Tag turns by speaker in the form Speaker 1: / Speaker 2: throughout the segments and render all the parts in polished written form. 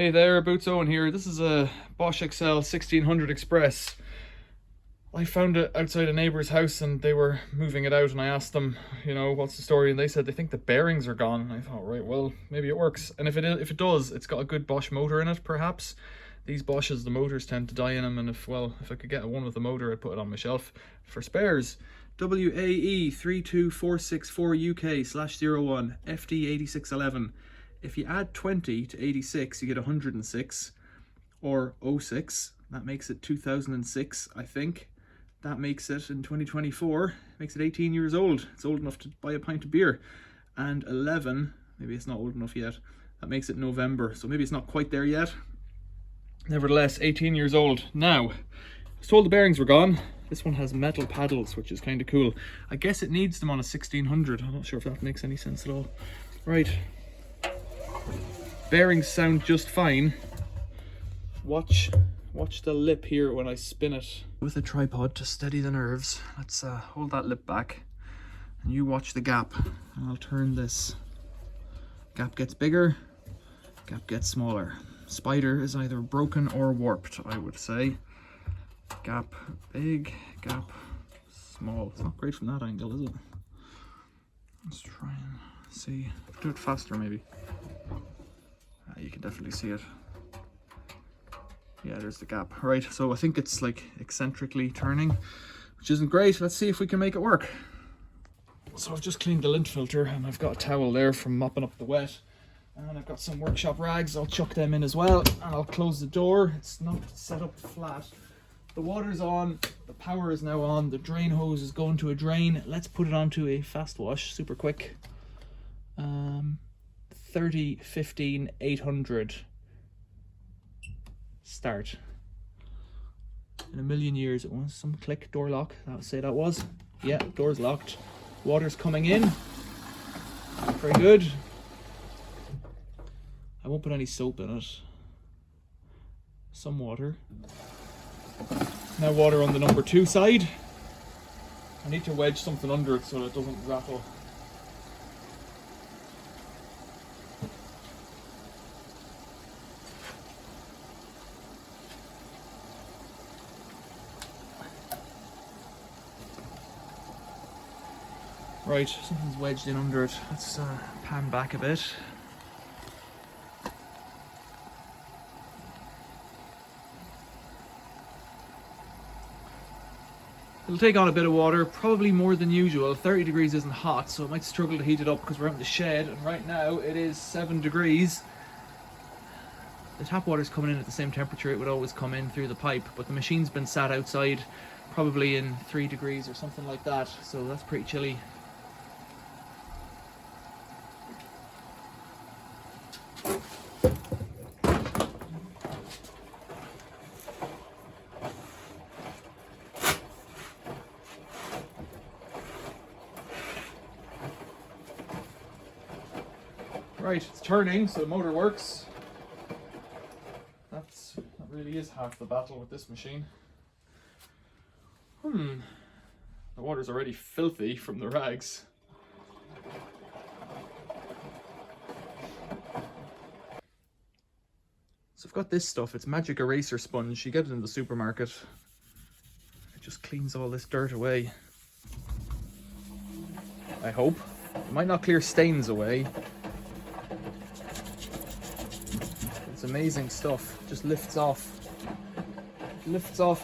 Speaker 1: Hey there, Boots Owen here. This is a Bosch Exxcel 1600 Express. I found it outside a neighbour's house and they were moving it out, and I asked them, you know, what's the story, and they said they think the bearings are gone. And I thought, right, well, maybe it works. And if it does, it's got a good Bosch motor in it, perhaps. These Bosches, the motors tend to die in them, and if I could get one with the motor, I'd put it on my shelf for spares. WAE 32464 UK/01 FD8611. If you add 20 to 86, you get 106, or 06. That makes it 2006, I think. That makes it, in 2024, makes it 18 years old. It's old enough to buy a pint of beer. And 11, maybe it's not old enough yet. That makes it November, so maybe it's not quite there yet. Nevertheless, 18 years old. Now, I was told the bearings were gone. This one has metal paddles, which is kind of cool. I guess it needs them on a 1600. I'm not sure if that makes any sense at all. Right. Bearings sound just fine. Watch the lip here when I spin it with a tripod to steady the nerves. Let's hold that lip back, and you watch the gap. And I'll turn this. Gap gets bigger, gap gets smaller. Spider is either broken or warped, I would say. Gap big, gap small. It's not great from that angle, is it? Let's try and see. Do it faster, maybe. You can definitely see it. Yeah, there's the gap. Right, so I think it's like eccentrically turning, which isn't great. Let's see if we can make it work. So I've just cleaned the lint filter, and I've got a towel there from mopping up the wet, and I've got some workshop rags. I'll chuck them in as well, and I'll close the door. It's not set up flat. The water's on, the power is now on, the drain hose is going to a drain. Let's put it onto a fast wash, super quick. 30, 15, 800. Start. In a million years it was some click, door lock. That would say that was. Yeah, door's locked. Water's coming in. Very good. I won't put any soap in it. Some water. Now water on the number 2 side. I need to wedge something under it so it doesn't rattle. Right, something's wedged in under it. Let's pan back a bit. It'll take on a bit of water, probably more than usual. 30 degrees isn't hot, so it might struggle to heat it up because we're out in the shed, and right now it is 7 degrees. The tap water's coming in at the same temperature it would always come in through the pipe, but the machine's been sat outside probably in 3 degrees or something like that, so that's pretty chilly. Right, it's turning, so the motor works. That really is half the battle with this machine. The water's already filthy from the rags. So I've got this stuff, it's magic eraser sponge. You get it in the supermarket. It just cleans all this dirt away. I hope. It might not clear stains away. It's amazing stuff. Just lifts off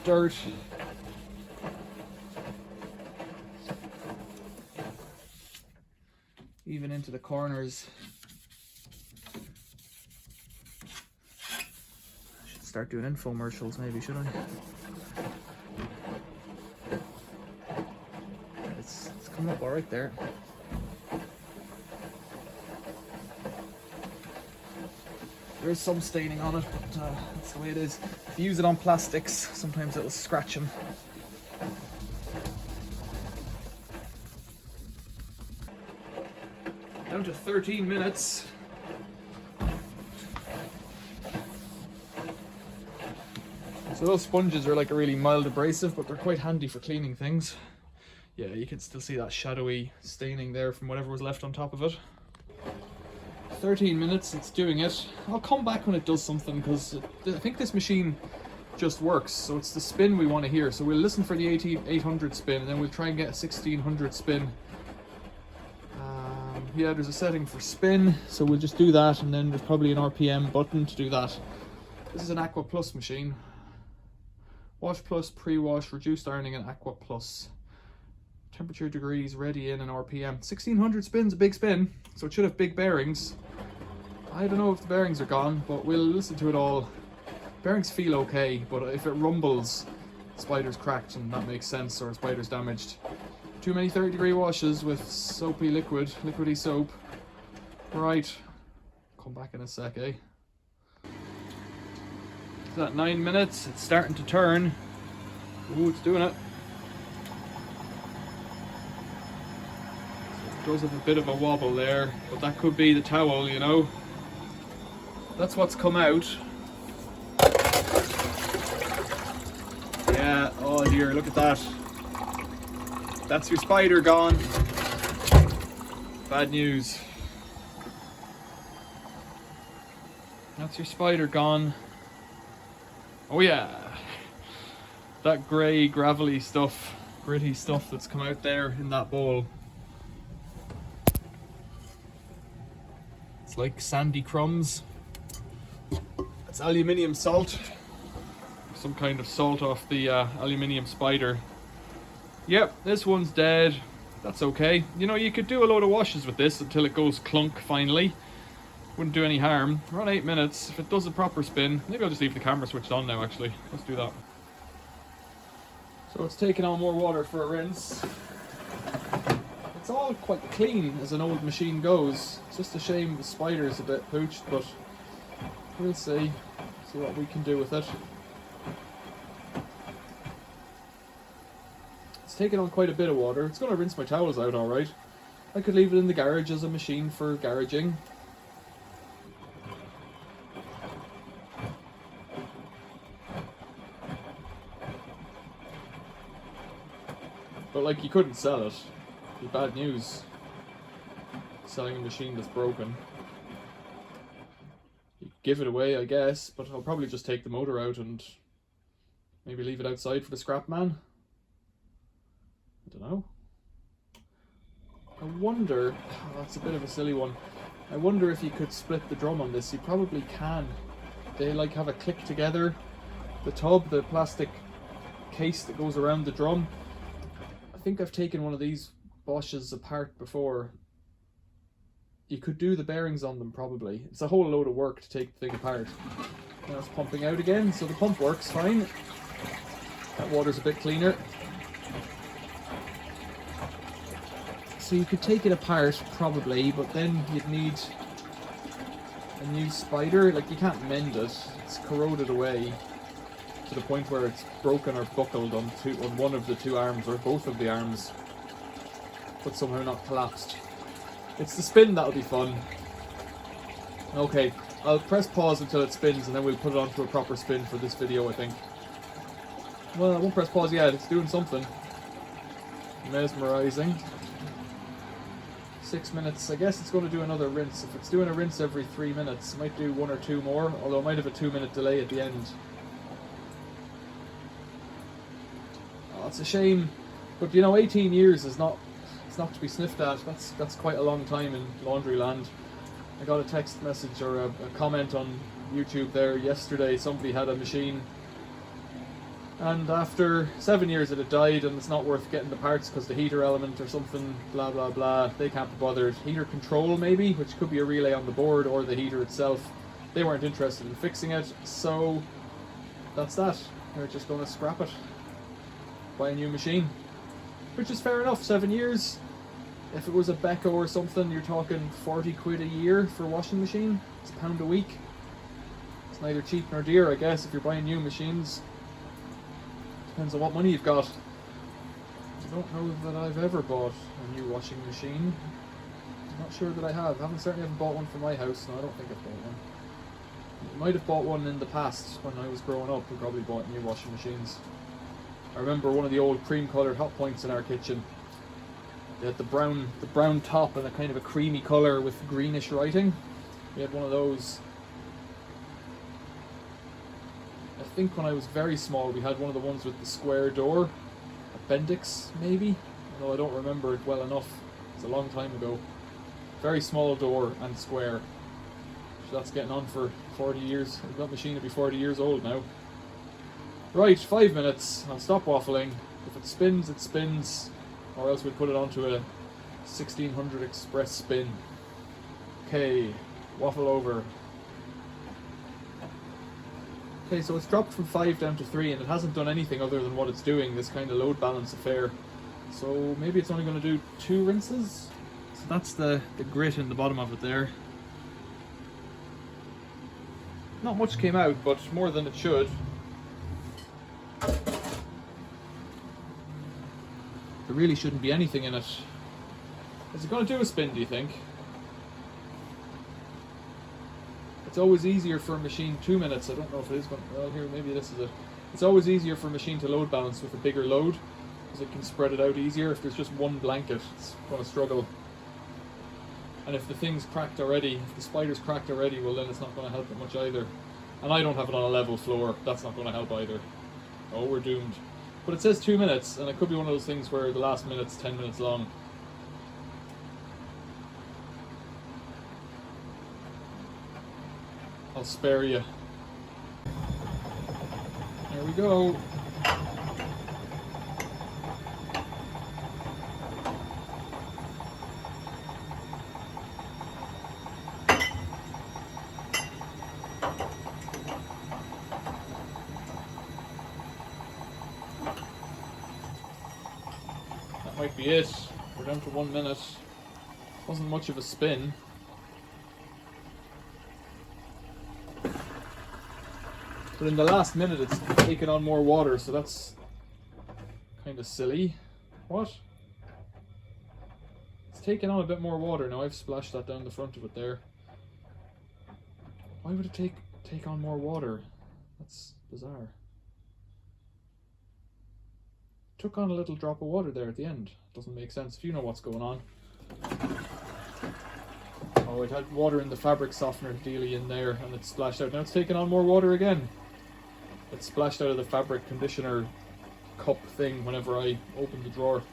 Speaker 1: dirt. Even into the corners. I should start doing infomercials maybe, should I? It's coming up all right there. There is some staining on it, but that's the way it is. If you use it on plastics, sometimes it'll scratch them. Down to 13 minutes. So those sponges are like a really mild abrasive, but they're quite handy for cleaning things. Yeah, you can still see that shadowy staining there from whatever was left on top of it. 13 minutes, it's doing it. I'll come back when it does something, because I think this machine just works. So it's the spin we want to hear. So we'll listen for the 800 spin, and then we'll try and get a 1600 spin. Yeah, there's a setting for spin, so we'll just do that, and then there's probably an RPM button to do that. This is an Aqua Plus machine. Wash Plus, pre-wash, reduced ironing, and Aqua Plus. Temperature degrees, ready in, and RPM. 1600 spin's a big spin, so it should have big bearings. I don't know if the bearings are gone, but we'll listen to it all. Bearings feel okay, but if it rumbles, the spider's cracked, and that makes sense, or the spider's damaged. Too many 30-degree washes with soapy liquidy soap. Right, come back in a sec, eh? It's at 9 minutes, it's starting to turn. Ooh, it's doing it. It does have a bit of a wobble there, but that could be the towel, you know. That's what's come out. Yeah, oh dear, look at that. That's your spider gone. Bad news. That's your spider gone. Oh yeah. That grey, gravelly stuff, gritty stuff that's come out there in that bowl. It's like sandy crumbs. It's aluminium salt. Some kind of salt off the aluminium spider. Yep, this one's dead. That's okay. You know, you could do a load of washes with this until it goes clunk finally. Wouldn't do any harm. We're on 8 minutes. If it does a proper spin, maybe I'll just leave the camera switched on now actually. Let's do that. So it's taking on more water for a rinse. It's all quite clean as an old machine goes. It's just a shame the spider's a bit pooched, but we'll see. See what we can do with it. Taking on quite a bit of water. It's going to rinse my towels out alright. I could leave it in the garage as a machine for garaging. But like, you couldn't sell it. It'd be bad news. Selling a machine that's broken. You could give it away, I guess, but I'll probably just take the motor out and maybe leave it outside for the scrap man. I don't know. I wonder, oh, that's a bit of a silly one. I wonder if you could split the drum on this. You probably can. They like have a click together. The tub, the plastic case that goes around the drum. I think I've taken one of these Bosches apart before. You could do the bearings on them probably. It's a whole load of work to take the thing apart. Now it's pumping out again, so the pump works fine. That water's a bit cleaner. So you could take it apart probably, but then you'd need a new spider. Like, you can't mend it. It's corroded away to the point where it's broken or buckled on one of the two arms or both of the arms, but somehow not collapsed. It's the spin that'll be fun. Okay, I'll press pause until it spins and then we'll put it onto a proper spin for this video, I think. Well, I won't press pause yet, it's doing something. Mesmerizing. 6 minutes. I guess it's going to do another rinse. If it's doing a rinse every 3 minutes, it might do 1 or 2 more, although it might have a 2-minute delay at the end. Oh, it's a shame, but you know, 18 years is not, it's not to be sniffed at. That's quite a long time in laundry land. I got a text message or a comment on YouTube there yesterday. Somebody had a machine, and after 7 years it had died, and it's not worth getting the parts because the heater element or something, blah blah blah, they can't be bothered. Heater control maybe, which could be a relay on the board, or the heater itself, they weren't interested in fixing it, so that's that. They're just going to scrap it, buy a new machine, which is fair enough. 7 years. If it was a Beko or something, you're talking 40 quid a year for a washing machine. It's £1 a week. It's neither cheap nor dear, I guess, if you're buying new machines. Depends on what money you've got. I don't know that I've ever bought a new washing machine. I'm not sure that I have. I certainly haven't bought one for my house. No, I don't think I've bought one. I might have bought one in the past when I was growing up. We probably bought new washing machines. I remember one of the old cream coloured hot points in our kitchen. They had the brown top and a kind of a creamy colour with greenish writing. We had one of those. I think when I was very small, we had one of the ones with the square door. Appendix, maybe? No, I don't remember it well enough. It's a long time ago. Very small door and square. So that's getting on for 40 years. That machine will be 40 years old now. Right, 5 minutes. I'll stop waffling. If it spins, it spins. Or else we'll put it onto a 1600 express spin. Okay, waffle over. Okay, so it's dropped from 5 down to 3 and it hasn't done anything other than what it's doing, this kind of load balance affair. So maybe it's only going to do 2 rinses. So that's the grit in the bottom of it there. Not much came out, but more than it should. There really shouldn't be anything in it. Is it going to do a spin, do you think? It's always easier for a machine 2 minutes. I don't know if it is going to... Well, here, maybe this is it. It's always easier for a machine to load balance with a bigger load, because it can spread it out easier. If there's just one blanket, it's going to struggle. And if the thing's cracked already, if the spider's cracked already, well then it's not going to help it much either. And I don't have it on a level floor. That's not going to help either. Oh, we're doomed. But it says 2 minutes, and it could be one of those things where the last minute's 10 minutes long. I'll spare you. There we go. That might be it. We're down to 1 minute. Wasn't much of a spin. But in the last minute it's taken on more water, so that's kind of silly. What? It's taken on a bit more water. Now I've splashed that down the front of it there. Why would it take on more water? That's bizarre. Took on a little drop of water there at the end. Doesn't make sense if you know what's going on. Oh, it had water in the fabric softener dealy in there and it splashed out. Now it's taken on more water again. It splashed out of the fabric conditioner cup thing whenever I opened the drawer.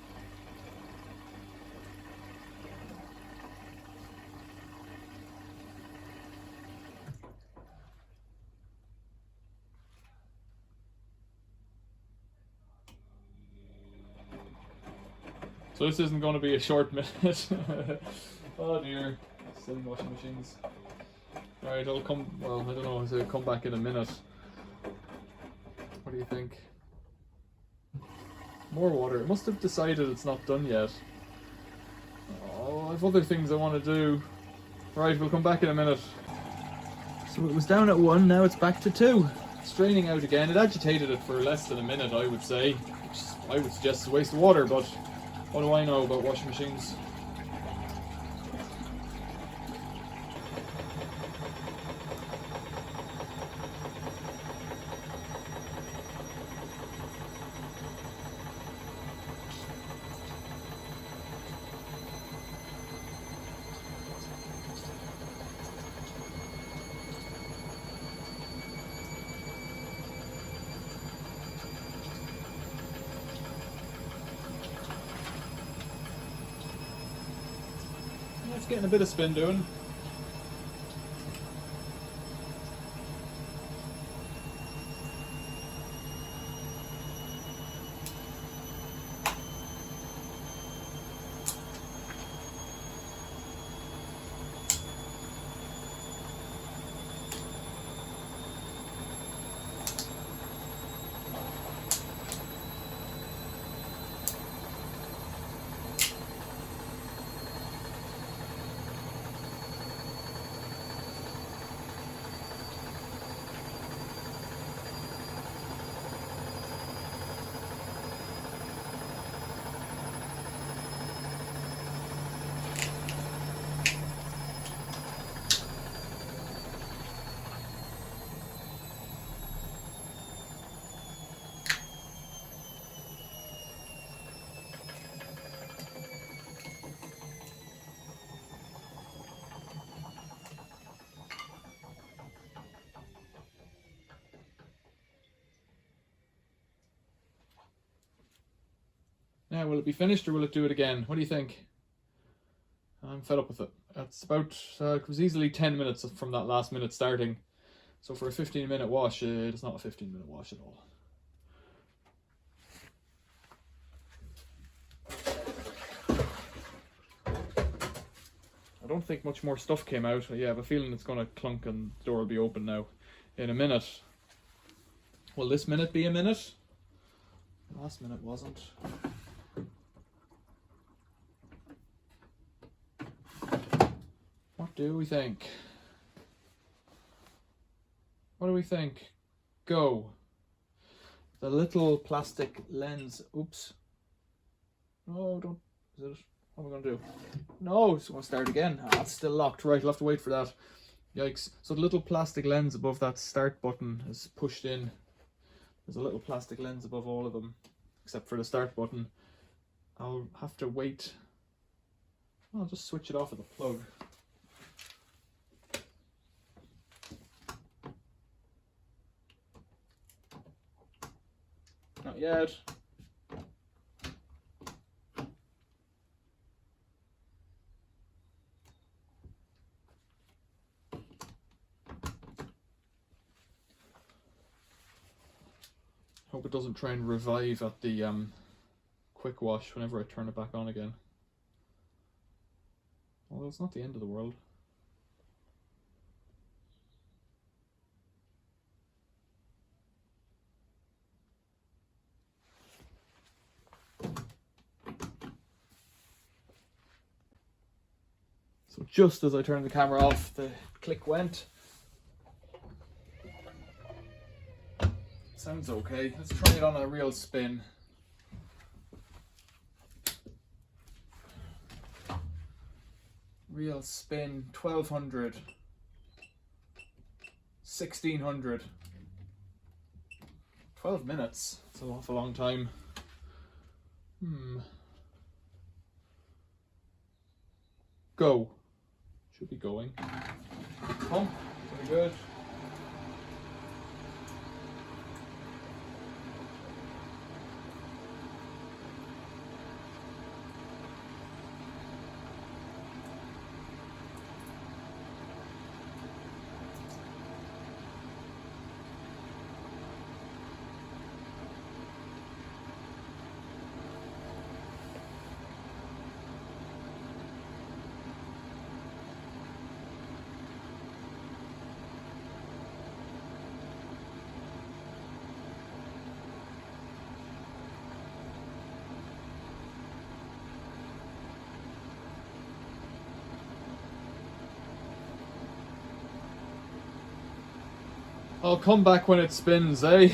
Speaker 1: So this isn't going to be a short minute. Oh dear, silly washing machines. Alright, I'll come, well, I don't know, I'll come back in a minute. What do you think? More water. It must have decided it's not done yet. Oh, I have other things I want to do. Right, we'll come back in a minute. So it was down at 1, now it's back to 2. It's draining out again. It agitated it for less than a minute, I would say. Which I would suggest is a waste of water, but what do I know about washing machines? It's getting a bit of spin doing. Now, will it be finished or will it do it again? What do you think? I'm fed up with it. It's about, it was easily 10 minutes from that last minute starting. So for a 15-minute wash, it's not a 15-minute wash at all. I don't think much more stuff came out. Yeah, I have a feeling it's going to clunk and the door will be open now in a minute. Will this minute be a minute? The last minute wasn't. What do we think? What do we think? Go. The little plastic lens. Oops. No, don't. Is it? What am I going to do? No, it's going to start again. Ah, it's still locked. Right, I'll have to wait for that. Yikes. So the little plastic lens above that start button is pushed in. There's a little plastic lens above all of them, except for the start button. I'll have to wait. I'll just switch it off with a plug. Not yet. Hope it doesn't try and revive at the quick wash whenever I turn it back on again. Although it's not the end of the world. So just as I turned the camera off, the click went. Sounds okay. Let's try it on a real spin. Real spin, 1200, 1600, 12 minutes. It's an awful long time. Go. Should be going. Pump, very good. I'll come back when it spins, eh?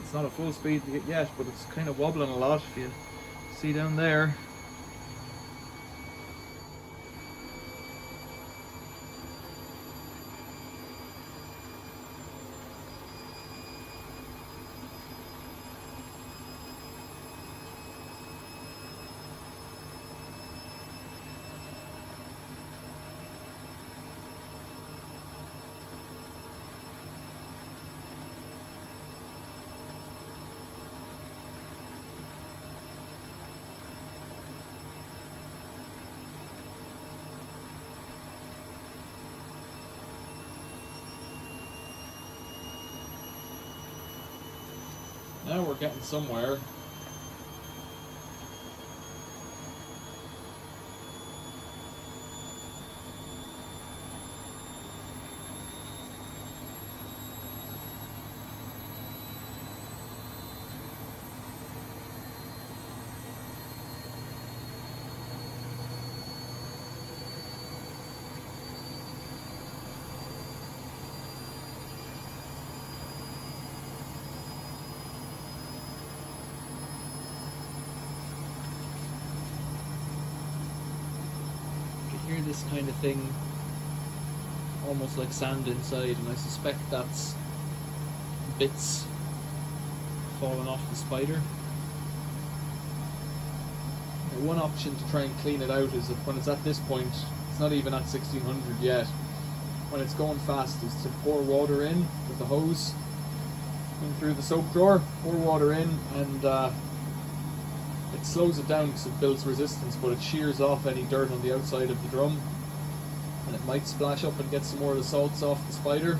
Speaker 1: It's not a full speed yet, but it's kind of wobbling a lot if you see down there. Now we're getting somewhere. Hear this kind of thing, almost like sand inside, and I suspect that's bits falling off the spider. One option to try and clean it out is that when it's at this point, it's not even at 1600 yet, when it's going fast, is to pour water in with the hose in through the soap drawer, pour water in, and it slows it down because it builds resistance, but it shears off any dirt on the outside of the drum, and it might splash up and get some more of the salts off the spider.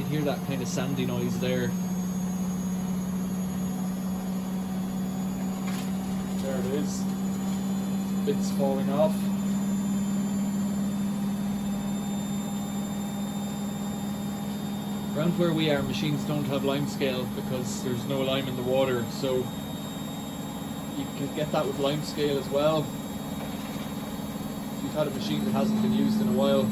Speaker 1: Hear that kind of sandy noise there. There it is. Bits falling off. Around where we are, machines don't have lime scale because there's no lime in the water, so you can get that with lime scale as well. If you've had a machine that hasn't been used in a while.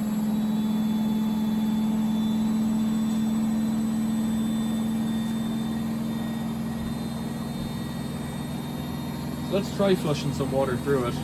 Speaker 1: Let's try flushing some water through it.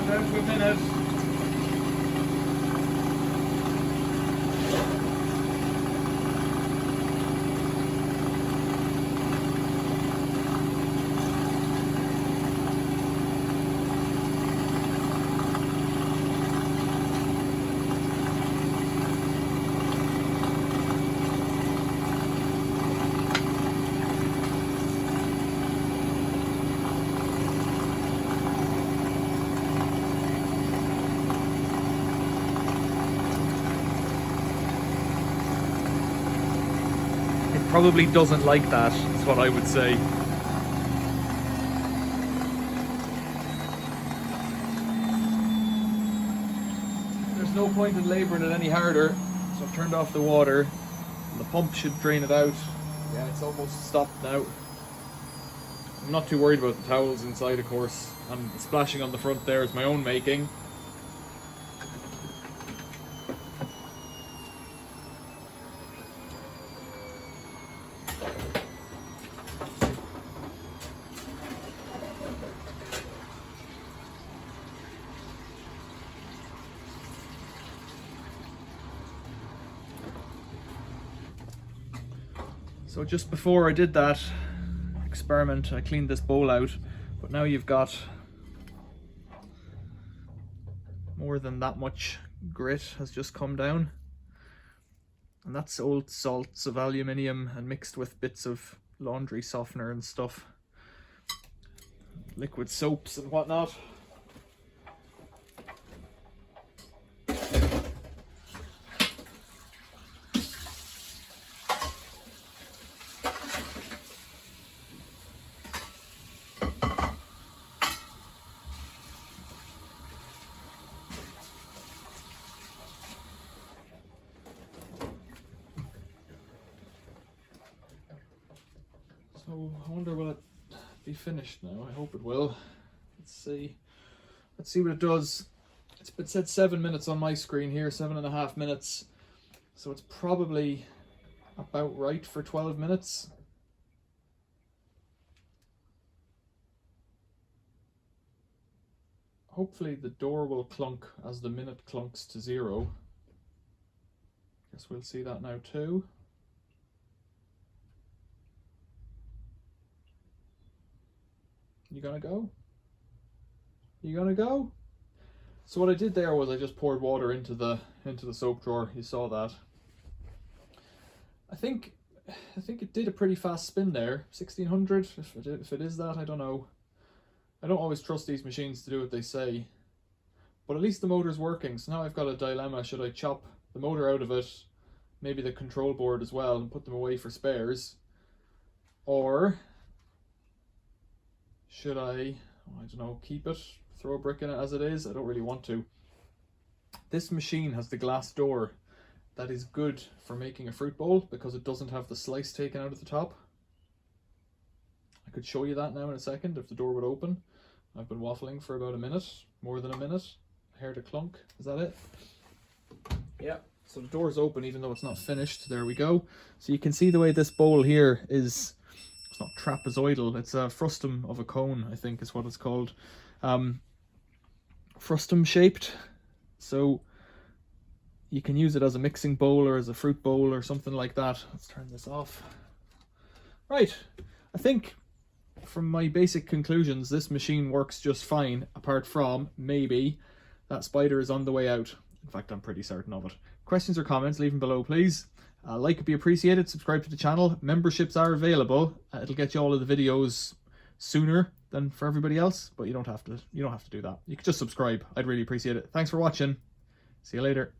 Speaker 1: Down to a minute. Probably doesn't like that, is what I would say. There's no point in labouring it any harder, so I've turned off the water and the pump should drain it out. Yeah, it's almost stopped now. I'm not too worried about the towels inside, of course, and the splashing on the front there is my own making. So just before I did that experiment, I cleaned this bowl out, but now you've got more than that much grit has just come down. And that's old salts of aluminium and mixed with bits of laundry softener and stuff. liquid soaps and whatnot. So I wonder, will it be finished now? I hope it will. Let's see. Let's see what it does. It said 7 minutes on my screen here, 7.5 minutes. So it's probably about right for 12 minutes. Hopefully the door will clunk as the minute clunks to 0. Guess we'll see that now too. You gonna go? You gonna go? So what I did there was I just poured water into the soap drawer. You saw that. I think it did a pretty fast spin there. 1600. If it is that, I don't know. I don't always trust these machines to do what they say, but at least the motor's working. So now I've got a dilemma. Should I chop the motor out of it, maybe the control board as well, and put them away for spares, or should I don't know, keep it, throw a brick in it as it is? I don't really want to. This machine has the glass door. That is good for making a fruit bowl because it doesn't have the slice taken out of the top. I could show you that now in a second if the door would open. I've been waffling for about a minute, more than a minute. I heard a clunk. Is that it? Yeah. So the door is open even though it's not finished. There we go. So you can see the way this bowl here is, it's not trapezoidal, it's a frustum of a cone, I think is what it's called. Frustum shaped. So you can use it as a mixing bowl or as a fruit bowl or something like that. Let's turn this off. Right. I think from my basic conclusions, this machine works just fine, apart from maybe that spider is on the way out. In fact, I'm pretty certain of it. Questions or comments, leave them below, please. Like would be appreciated. Subscribe to the channel. Memberships are available. It'll get you all of the videos sooner than for everybody else, but you don't have to do that. You can just subscribe. I'd really appreciate it. Thanks for watching. See you later.